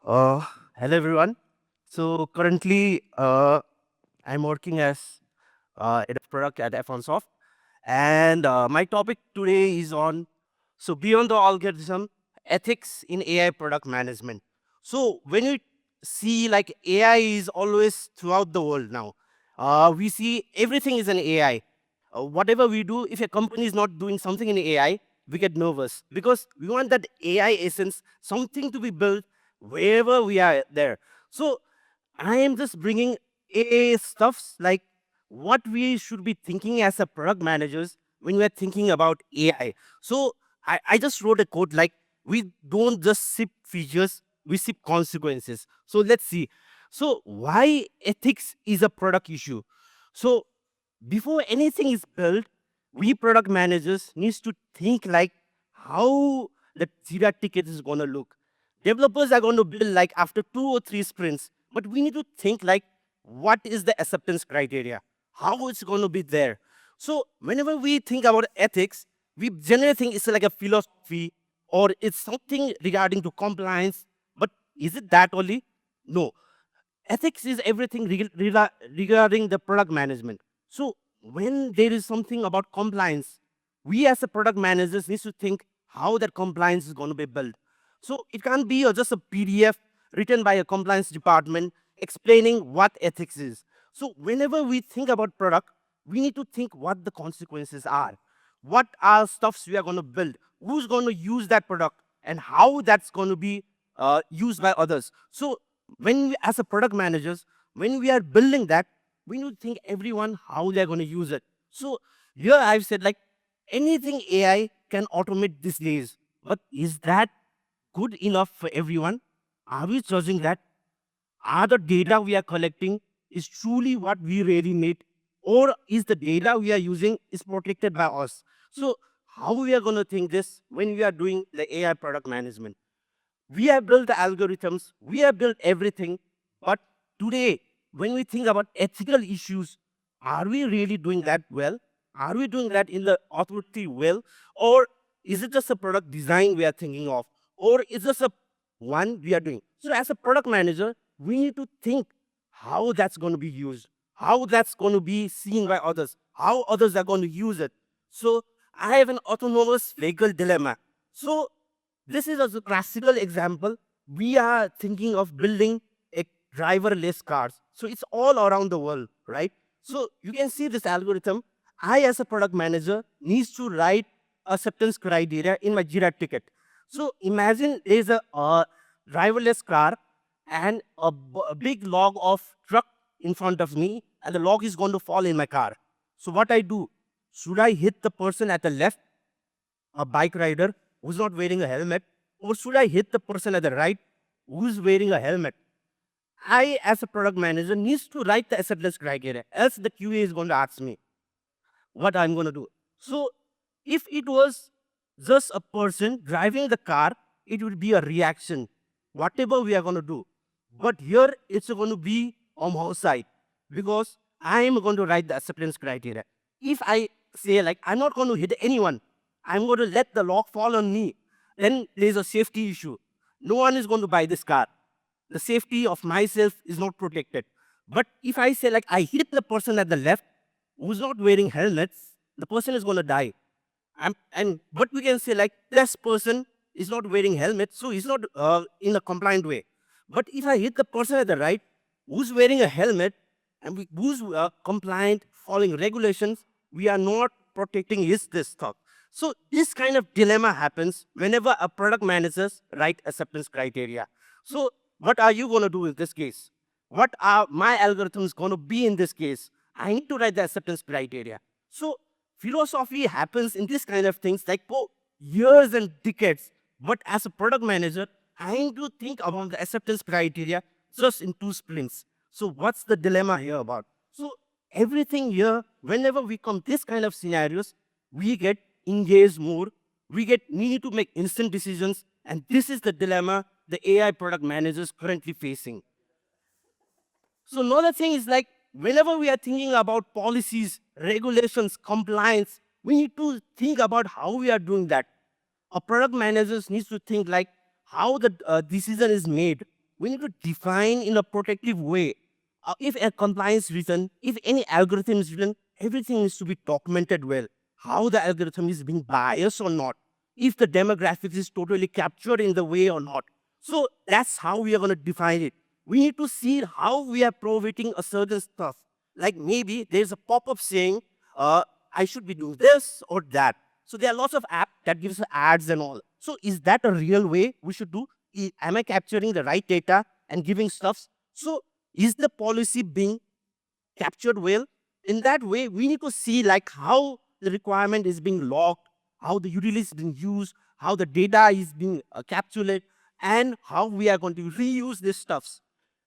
Uh, Hello everyone. So currently, I'm working as head of product at F1Soft, and my topic today is on beyond the algorithm, ethics in AI product management. So when you see like AI is always throughout the world now, we see everything is an AI. Whatever we do, if a company is not doing something in AI, we get nervous because we want that AI essence, something to be built wherever we are there. So I am just bringing AI stuffs like what we should be thinking as a product managers when we are thinking about AI. So I just wrote a quote like we don't just sip features, we sip consequences. So let's see. So why ethics is a product issue? So before anything is built, we product managers needs to think like how the Jira ticket is gonna look. Developers are going to build like after 2 or 3 sprints, but we need to think like what is the acceptance criteria, how it's going to be there. So whenever we think about ethics, we generally think it's like a philosophy or it's something regarding to compliance. But is it that only? No, ethics is everything regarding the product management. So when there is something about compliance, we as a product managers need to think how that compliance is going to be built. So it can't be just a PDF written by a compliance department explaining what ethics is. So whenever we think about product, we need to think what the consequences are, what are stuffs we are going to build, who's going to use that product, and how that's going to be used by others. So when we, as a product managers, when we are building that, we need to think everyone how they're going to use it. So here I've said like anything AI can automate these days, but is that good enough for everyone? Are we judging that? Are the data we are collecting is truly what we really need, or is the data we are using is protected by us? So how we are going to think this when we are doing the AI product management? We have built the algorithms, we have built everything, but today, when we think about ethical issues, are we really doing that well? Are we doing that in the authority well? Or is it just a product design we are thinking of? Or is this a one we are doing? So as a product manager, we need to think how that's going to be used, how that's going to be seen by others, how others are going to use it. So I have an autonomous vehicle dilemma. So this is a classical example. We are thinking of building a driverless cars. So it's all around the world, right? So you can see this algorithm. I, as a product manager, needs to write acceptance criteria in my Jira ticket. So imagine there's a driverless car and a big log of truck in front of me, and the log is going to fall in my car. So what I do? Should I hit the person at the left, a bike rider who's not wearing a helmet, or should I hit the person at the right who's wearing a helmet? I, as a product manager, needs to write the acceptance criteria, else the QA is going to ask me what I'm going to do. So, if it was just a person driving the car, it would be a reaction, whatever we are going to do. But here, it's going to be on our side because I am going to write the acceptance criteria. If I say, like, I'm not going to hit anyone, I'm going to let the lock fall on me, then there's a safety issue. No one is going to buy this car. The safety of myself is not protected. But if I say, like, I hit the person at the left who's not wearing helmets, the person is going to die. And but we can say, like, this person is not wearing helmet, so he's not in a compliant way. But if I hit the person at the right who's wearing a helmet and who's compliant, following regulations, we are not protecting his this stuff. So this kind of dilemma happens whenever a product managers write acceptance criteria. So what are you going to do in this case? What are my algorithms going to be in this case? I need to write the acceptance criteria. So philosophy happens in this kind of things like for years and decades. But as a product manager, I need to think about the acceptance criteria just in 2 sprints. So what's the dilemma here about? So everything here, whenever we come this kind of scenarios, we get engaged more, we get need to make instant decisions, and this is the dilemma the AI product managers currently facing. So another thing is like whenever we are thinking about policies, regulations, compliance, we need to think about how we are doing that. A product managers needs to think like how the decision is made, we need to define in a protective way. If a compliance written, if any algorithm is written, everything needs to be documented well. How the algorithm is being biased or not, if the demographics is totally captured in the way or not. So that's how we are going to define it. We need to see how we are promoting a certain stuff. Like maybe there's a pop-up saying, I should be doing this or that. So there are lots of apps that gives ads and all. So is that a real way we should do? Am I capturing the right data and giving stuffs? So is the policy being captured well? In that way, we need to see like how the requirement is being logged, how the utility is being used, how the data is being captured, and how we are going to reuse these stuffs.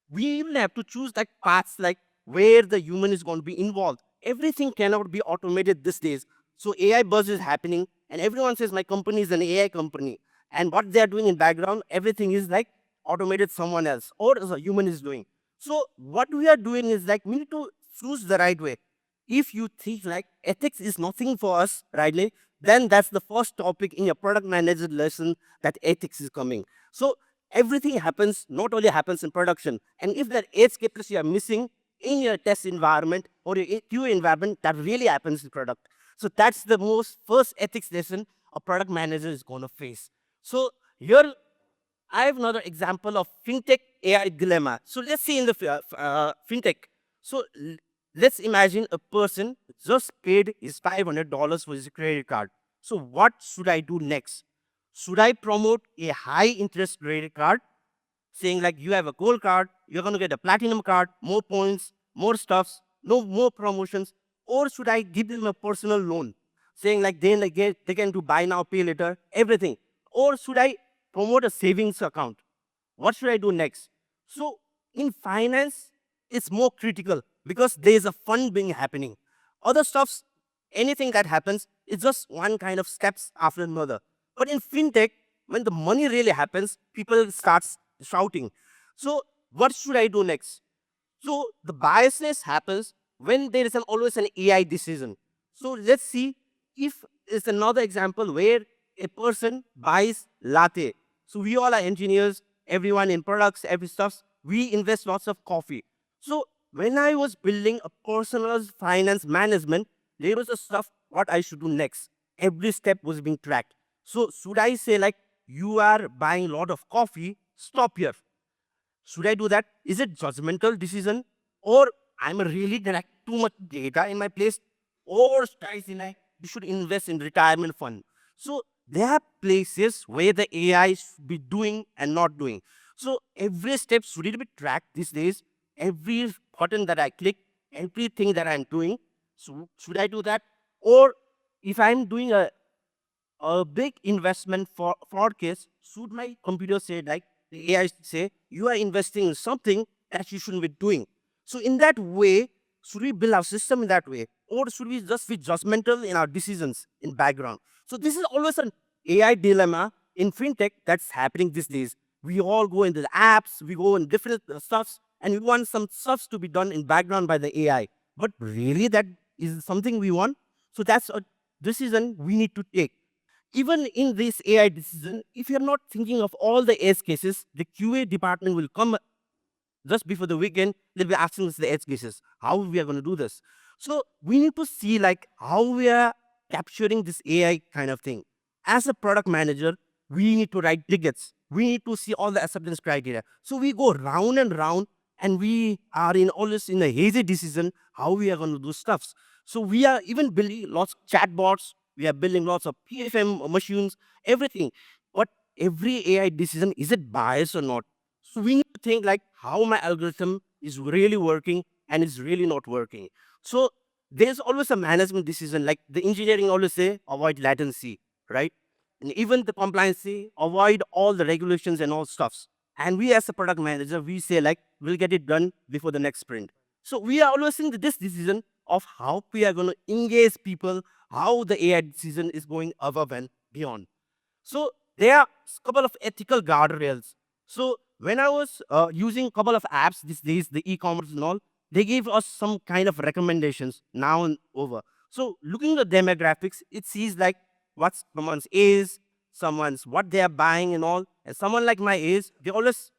We even have to choose like paths like where the human is going to be involved. Everything cannot be automated these days. So AI buzz is happening, and everyone says my company is an AI company. And what they are doing in background, everything is like automated someone else or a human is doing. So what we are doing is like we need to choose the right way. If you think like ethics is nothing for us, rightly, then that's the first topic in your product manager lesson that ethics is coming. So everything happens, not only happens in production. And if that edge cases you are missing in your test environment or your QA environment, that really happens in product. So that's the most first ethics lesson a product manager is going to face. So here I have another example of fintech AI dilemma. So let's see in the fintech. So let's imagine a person just paid his $500 for his credit card. So what should I do next? Should I promote a high interest credit card saying like you have a gold card, you're going to get a platinum card, more points, more stuffs, no more promotions? Or should I give them a personal loan saying like they can do buy now, pay later, everything? Or should I promote a savings account? What should I do next? So in finance, it's more critical because there is a fund being happening. Other stuffs, anything that happens, it's just one kind of steps after another. But in fintech, when the money really happens, people start shouting. So what should I do next? So the biasness happens when there is always an AI decision. So let's see if it's another example where a person buys latte. So we all are engineers, everyone in products, every stuff, we invest lots of coffee. So when I was building a personal finance management, there was a stuff what I should do next. Every step was being tracked. So should I say like you are buying a lot of coffee, stop here. Should I do that? Is it judgmental decision? Or I'm really direct too much data in my place? Or should I say like you should invest in retirement fund? So there are places where the AI should be doing and not doing. So every step should be tracked these days. Every button that I click, everything that I'm doing. So should I do that? Or if I'm doing a big investment for case, should my computer say like the AI say you are investing in something that you shouldn't be doing? So in that way, should we build our system in that way, or should we just be judgmental in our decisions in background? So this is always an AI dilemma in fintech that's happening these days. We all go into the apps, we go in different stuffs, and we want some stuffs to be done in background by the AI. But really, that is something we want. So that's a decision we need to take. Even in this AI decision, if you're not thinking of all the edge cases, the QA department will come just before the weekend, they'll be asking us the edge cases, how we are going to do this. So we need to see like how we are capturing this AI kind of thing. As a product manager, we need to write tickets. We need to see all the acceptance criteria. So we go round and round, and we are in always in a hazy decision how we are going to do stuffs. So we are even building lots of chatbots. We are building lots of PFM machines, everything. But every AI decision, is it biased or not? So we need to think like how my algorithm is really working and is really not working. So there's always a management decision. Like the engineering always say, avoid latency, right? And even the compliance say, avoid all the regulations and all stuffs. And we as a product manager, we say like, we'll get it done before the next sprint. So we are always in this decision of how we are going to engage people, how the AI decision is going above and beyond. So there are a couple of ethical guardrails. So when I was using a couple of apps these days, the e-commerce and all, they gave us some kind of recommendations now and over. So looking at the demographics, it sees like what someone's is, someone's what they are buying and all. And someone like my age, they always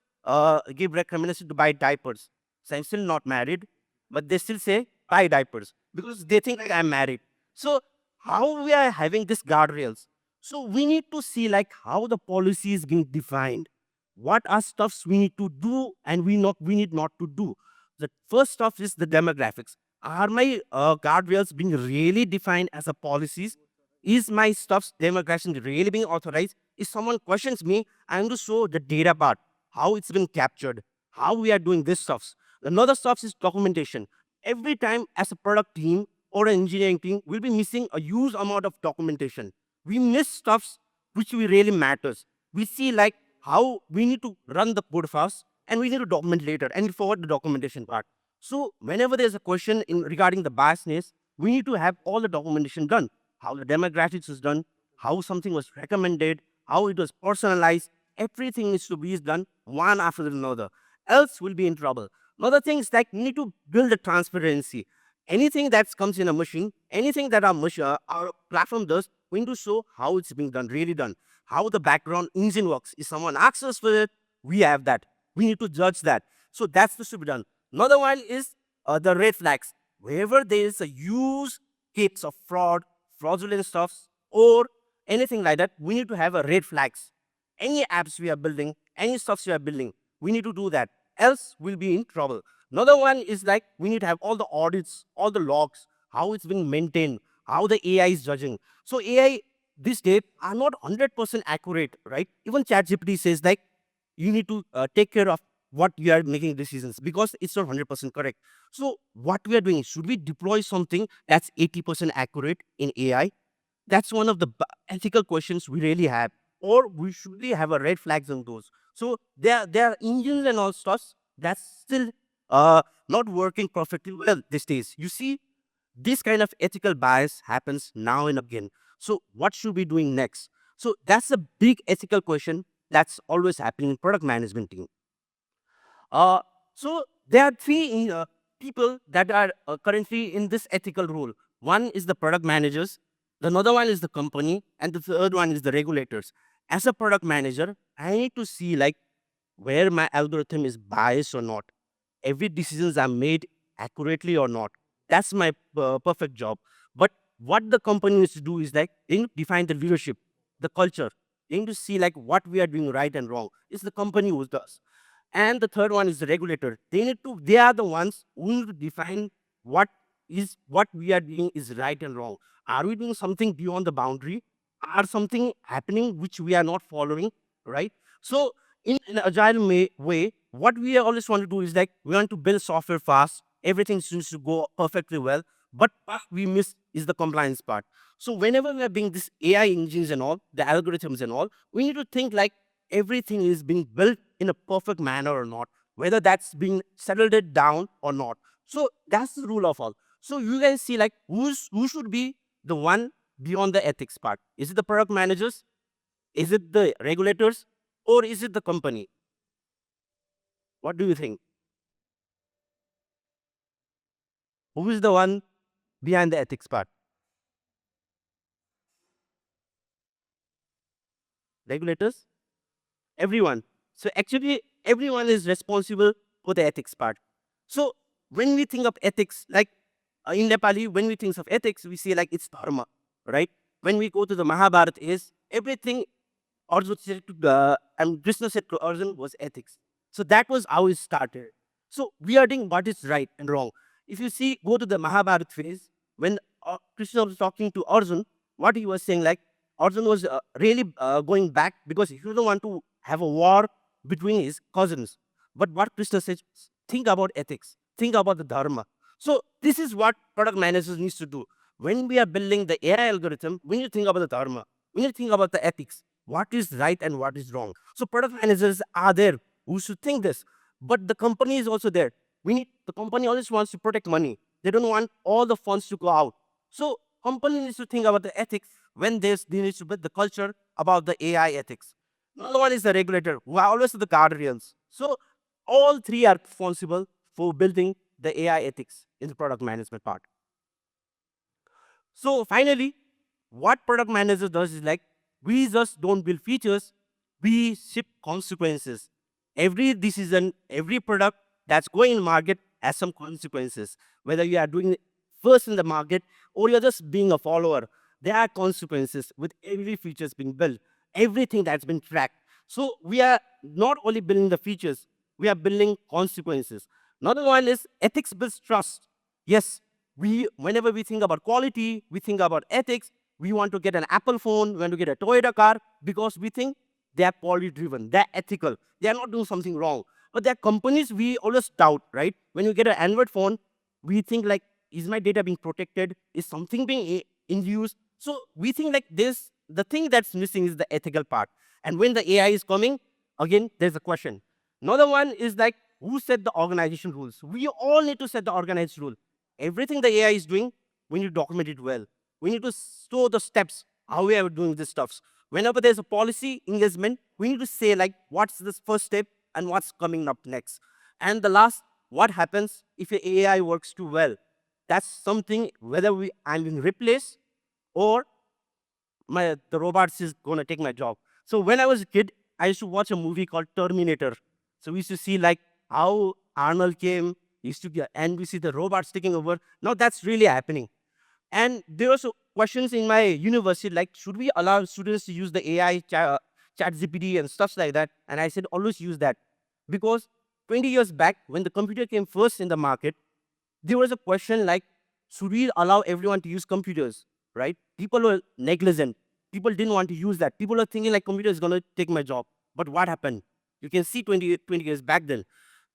give recommendation to buy diapers. So I'm still not married, but they still say buy diapers because they think like I'm married. So how we are having this guardrails? So we need to see like how the policy is being defined. What are stuffs we need to do and we need not to do. The first stuff is the demographics. Are my guardrails being really defined as a policies? Is my stuff's demographics really being authorized? If someone questions me, I'm going to show the data part, how it's been captured, how we are doing this stuffs. Another stuff is documentation. Every time as a product team or an engineering team, we'll be missing a huge amount of documentation. We miss stuffs which we really matters. We see like how we need to run the code fast and we need to document later and we forward the documentation part. So whenever there's a question in regarding the biasness, we need to have all the documentation done. How the demographics is done, how something was recommended, how it was personalized. Everything needs to be done one after another. Else we'll be in trouble. Another thing is like we need to build the transparency. Anything that comes in a machine, anything that our platform does, we need to show how it's being done, really done. How the background engine works. If someone asks us for it, we have that. We need to judge that. So that's the should be done. Another one is the red flags. Wherever there is a huge case of fraud, fraudulent stuffs, or anything like that, we need to have a red flags. Any apps we are building, any stuffs we are building, we need to do that. Else we'll be in trouble. Another one is like we need to have all the audits, all the logs, how it's being maintained, how the AI is judging. So AI this day are not 100% accurate, right? Even ChatGPT says like you need to take care of what you are making decisions because it's not 100% correct. So what we are doing, should we deploy something that's 80% accurate in AI? That's one of the ethical questions we really have. Or we should really have a red flags on those. So there are engines and all stuff that's still not working perfectly well these days. You see, this kind of ethical bias happens now and again. So what should we be doing next? So that's a big ethical question that's always happening in product management team. Uh, so there are three people that are currently in this ethical role. One is the product managers, the another one is the company, and the third one is the regulators. As a product manager, I need to see like where my algorithm is biased or not. Every decisions are made accurately or not. That's my perfect job. But what the company needs to do is like they need to define the leadership, the culture. They need to see like what we are doing right and wrong. It's the company who does. And the third one is the regulator. They are the ones who need to define what we are doing is right and wrong. Are we doing something beyond the boundary? Are something happening which we are not following? Right? So in an agile way, what we always want to do is like we want to build software fast. Everything seems to go perfectly well. But what we miss is the compliance part. So whenever we are being this AI engines and all, the algorithms and all, we need to think like everything is being built in a perfect manner or not, whether that's being settled it down or not. So that's the rule of all. So you guys see like who should be the one beyond the ethics part? Is it the product managers? Is it the regulators? Or is it the company? What do you think? Who is the one behind the ethics part? Regulators? Everyone. So actually, everyone is responsible for the ethics part. So when we think of ethics, like in Nepali, when we think of ethics, we say like it's dharma, right? When we go to the Mahabharata, is everything Arjun said to and Krishna said to Arjun was ethics. So that was how it started. So we are doing what is right and wrong. If you see, go to the Mahabharata phase, when Krishna was talking to Arjun, what he was saying, like Arjun was really going back because he didn't want to have a war between his cousins. But what Krishna says, think about ethics, think about the dharma. So this is what product managers needs to do. When we are building the AI algorithm, we need to think about the dharma. We need to think about the ethics. What is right and what is wrong? So product managers are there who should think this. But the company is also there. The company always wants to protect money. They don't want all the funds to go out. So company needs to think about the ethics when they need to build the culture about the AI ethics. Another one is the regulator, who are always the guardians. So all three are responsible for building the AI ethics in the product management part. So finally, what product manager does is like we just don't build features, we ship consequences. every decision, every product that's going in market has some consequences. Whether you are doing it first in the market or you're just being a follower, there are consequences with every features being built, everything that's been tracked. So we are not only building the features, we are building consequences. Another one is ethics builds trust. Yes, we whenever we think about quality, we think about ethics. We want to get an Apple phone, we want to get a Toyota car because we think they are quality driven, they're ethical, they are not doing something wrong. But there are companies we always doubt, right? When you get an Android phone, we think like, is my data being protected? Is something being induced? So we think like this, the thing that's missing is the ethical part. And when the AI is coming, again, there's a question. Another one is like, who set the organization rules? We all need to set the organized rule. Everything the AI is doing, we need to document it well. We need to show the steps, how we are doing this stuff. Whenever there's a policy engagement, we need to say like, what's this first step and what's coming up next. And the last, what happens if a AI works too well? That's something, whether I'm being replaced or the robots is gonna take my job. So when I was a kid, I used to watch a movie called Terminator. So we used to see like how Arnold came, used to get, and we see the robots taking over. Now that's really happening. And there were questions in my university like, should we allow students to use the AI, chat GPT and stuff like that? And I said, always use that. Because 20 years back, when the computer came first in the market, there was a question like, should we allow everyone to use computers, right? People were negligent. People didn't want to use that. People were thinking like, computer is going to take my job. But what happened? You can see 20 years back then.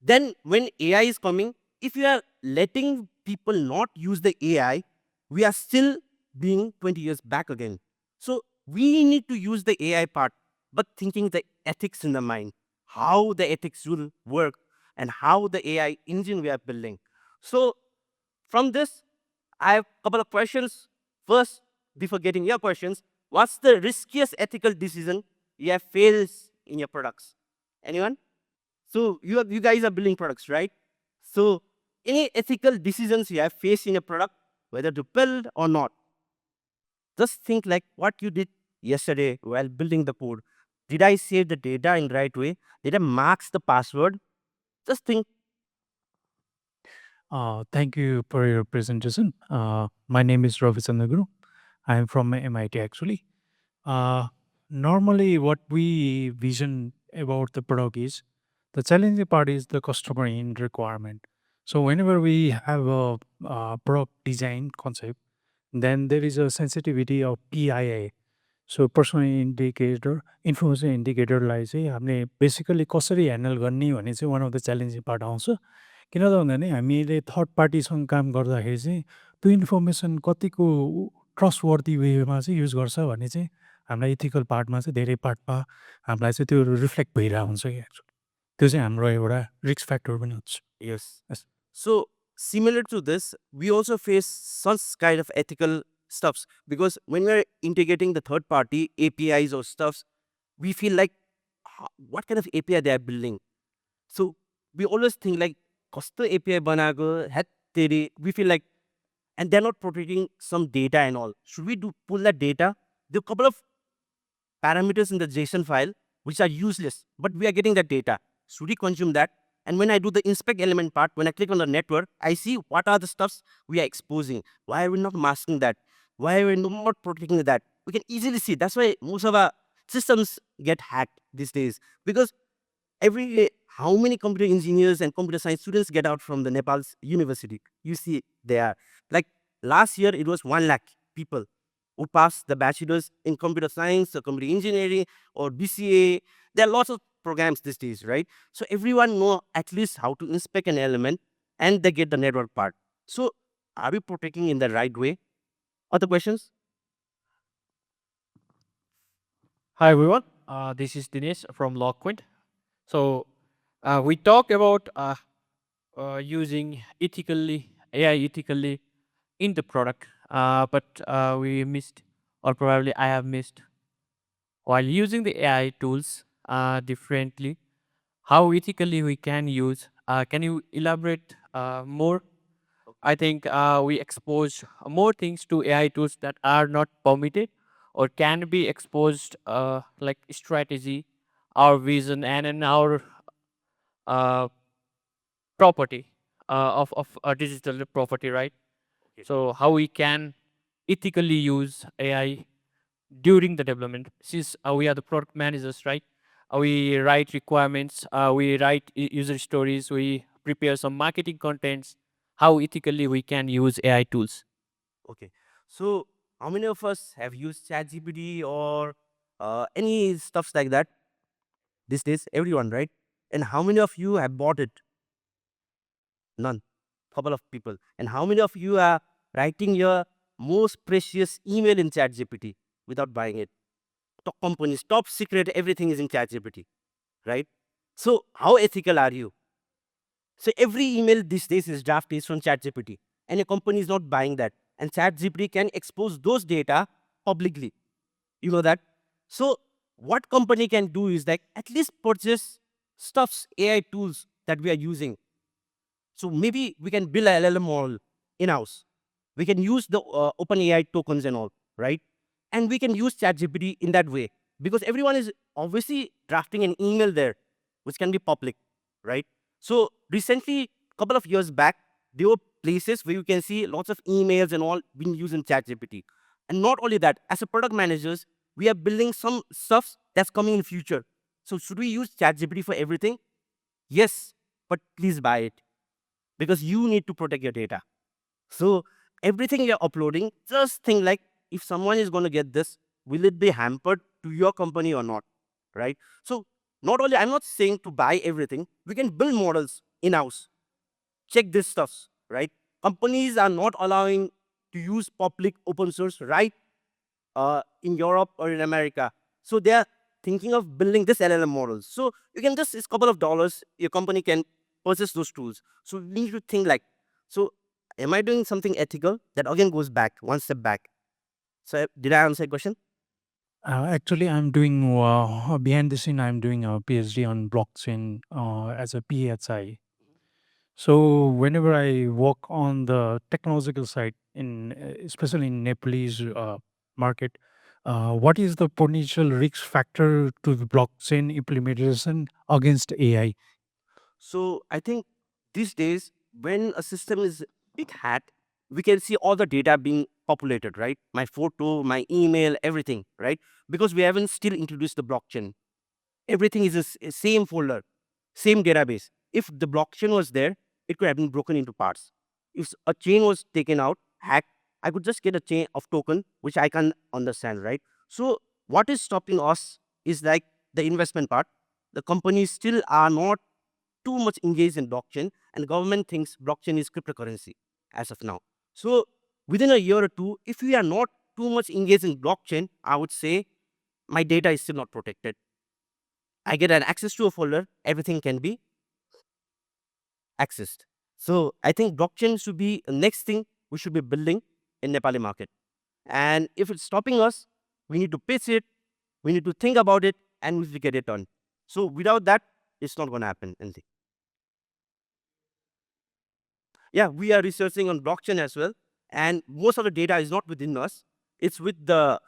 Then when AI is coming, if you are letting people not use the AI, we are still being 20 years back again. So we need to use the AI part, but thinking the ethics in the mind, how the ethics will work and how the AI engine we are building. So from this, I have a couple of questions. First, before getting your questions, what's the riskiest ethical decision you have faced in your products? Anyone? So you guys are building products, right? So any ethical decisions you have faced in a product, whether to build or not, just think like what you did yesterday while building the code. Did I save the data in the right way? Did I mark the password? Just think. Thank you for your presentation. My name is Ravi Chandaguru. I am from MIT actually. Uh, Normally, what we vision about the product is the challenging part is the customer in requirement. So whenever we have a, product design concept, then there is a sensitivity of PIA. So personal indicator information इन्डिकेटरलाई चाहिँ हामीले basically कसरी handle गर्ने भन्ने चाहिँ one of the challenging part आउँछ किन त भन्दा नि हामीले थर्ड पार्टीसँग काम गर्दाखेरि चाहिँ त्यो इन्फर्मेसन कतिको ट्रस्ट वर्थी वेमा चाहिँ युज गर्छ भन्ने चाहिँ हामीलाई इथिकल पार्टमा चाहिँ धेरै पार्टमा हामीलाई चाहिँ त्यो रिफ्लेक्ट भइरहेको हुन्छ कि एक्चुअली त्यो चाहिँ हाम्रो एउटा रिस्क फ्याक्टर पनि हुन्छ Yes. Yes. So similar to this, we also face such kind of ethical stuffs because when we're integrating the third party APIs or stuffs, we feel like, what kind of API they are building? So we always think like, कस्तो API बनाएको, हेत तेरी, we feel like, and they're not protecting some data and all. Should we do pull that data? There are a couple of parameters in the JSON file which are useless, but we are getting that data. Should we consume that? And when I do the inspect element part, when I click on the network, I see what are the stuffs we are exposing. Why are we not masking that? Why are we not protecting that? We can easily see. That's why most of our systems get hacked these days. Because every day, how many computer engineers and computer science students get out from the Nepal's university? You see, they are like last year it was 1 lakh people who passed the bachelor's in computer science or computer engineering or BCA. There are lots of programs these days, right? So everyone know at least how to inspect an element and they get the network part. So are we protecting in the right way? Other questions? Hi everyone, this is Dinesh from Lockwind. So we talk about using ethically AI ethically in the product, but we missed, or probably I have missed, while using the AI tools differently, how ethically we can use. Can you elaborate more? I think we expose more things to AI tools that are not permitted or can be exposed, like strategy, our vision, and in our uh, property of digital property, right? Okay. So how we can ethically use AI during the development. Since we are the product managers, right? We write requirements, we write user stories, we prepare some marketing contents. How ethically we can use AI tools? Okay. So, how many of us have used ChatGPT or any stuffs like that these days? Everyone, right? And how many of you have bought it? None. Couple of people. And how many of you are writing your most precious email in ChatGPT without buying it? Top companies, top secret, everything is in ChatGPT, right? So, how ethical are you? So, every email these days is drafted from ChatGPT, and a company is not buying that. And ChatGPT can expose those data publicly. You know that? So, what company can do is like at least purchase stuffs, AI tools that we are using. So maybe we can build a LLM model in house. We can use the open AI tokens and all, right? And we can use ChatGPT in that way because everyone is obviously drafting an email there, which can be public, right? So recently, couple of years back, there were places where you can see lots of emails and all being used in ChatGPT. And not only that, as a product managers, we are building some stuff that's coming in future. So should we use ChatGPT for everything? Yes, but please buy it because you need to protect your data. So everything you're uploading, just think like if someone is going to get this, will it be hampered to your company or not? Right? So not only I'm not saying to buy everything, we can build models in-house. Check this stuff, right? Companies are not allowing to use public open source right in Europe or in America. So they are thinking of building this LLM models. So you can just, it's a couple of dollars, your company can purchase those tools. So you need to think like, so am I doing something ethical? That again goes back, one step back. So did I answer your question? Actually, I'm doing behind the scene. I'm doing a PhD on blockchain as a PHI. So whenever I work on the technological side, in especially in Nepalese market, what is the potential risk factor to the blockchain implementation against AI? So I think these days, when a system is big hat, we can see all the data being populated, right? My photo, my email, everything, right? Because we haven't still introduced the blockchain. Everything is a same folder, same database. If the blockchain was there, it could have been broken into parts. If a chain was taken out, hacked, I could just get a chain of token, which I can understand, right? So what is stopping us is like the investment part. The companies still are not too much engaged in blockchain, and the government thinks blockchain is cryptocurrency as of now. So within a year or two, if we are not too much engaged in blockchain, I would say my data is still not protected. I get an access to a folder, everything can be accessed. So I think blockchain should be the next thing we should be building in Nepali market. And if it's stopping us, we need to pitch it, we need to think about it, and we should get it done. So without that, it's not going to happen. Anything. Yeah, we are researching on blockchain as well, and most of the data is not within us; it's with the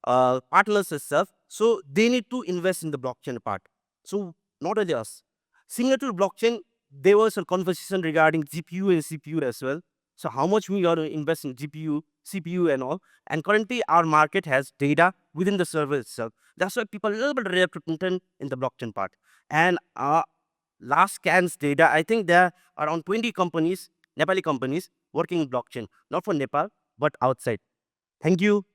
partners itself. So they need to invest in the blockchain part. So not only us. Similar to blockchain, there was a conversation regarding GPU and CPU as well. So how much we are to invest in GPU, CPU, and all. And currently, our market has data within the server itself. That's why people are a little bit reluctant in the blockchain part. And last scans data, I think there are around 20 companies, Nepali companies, working in blockchain, not for Nepal, but outside. Thank you.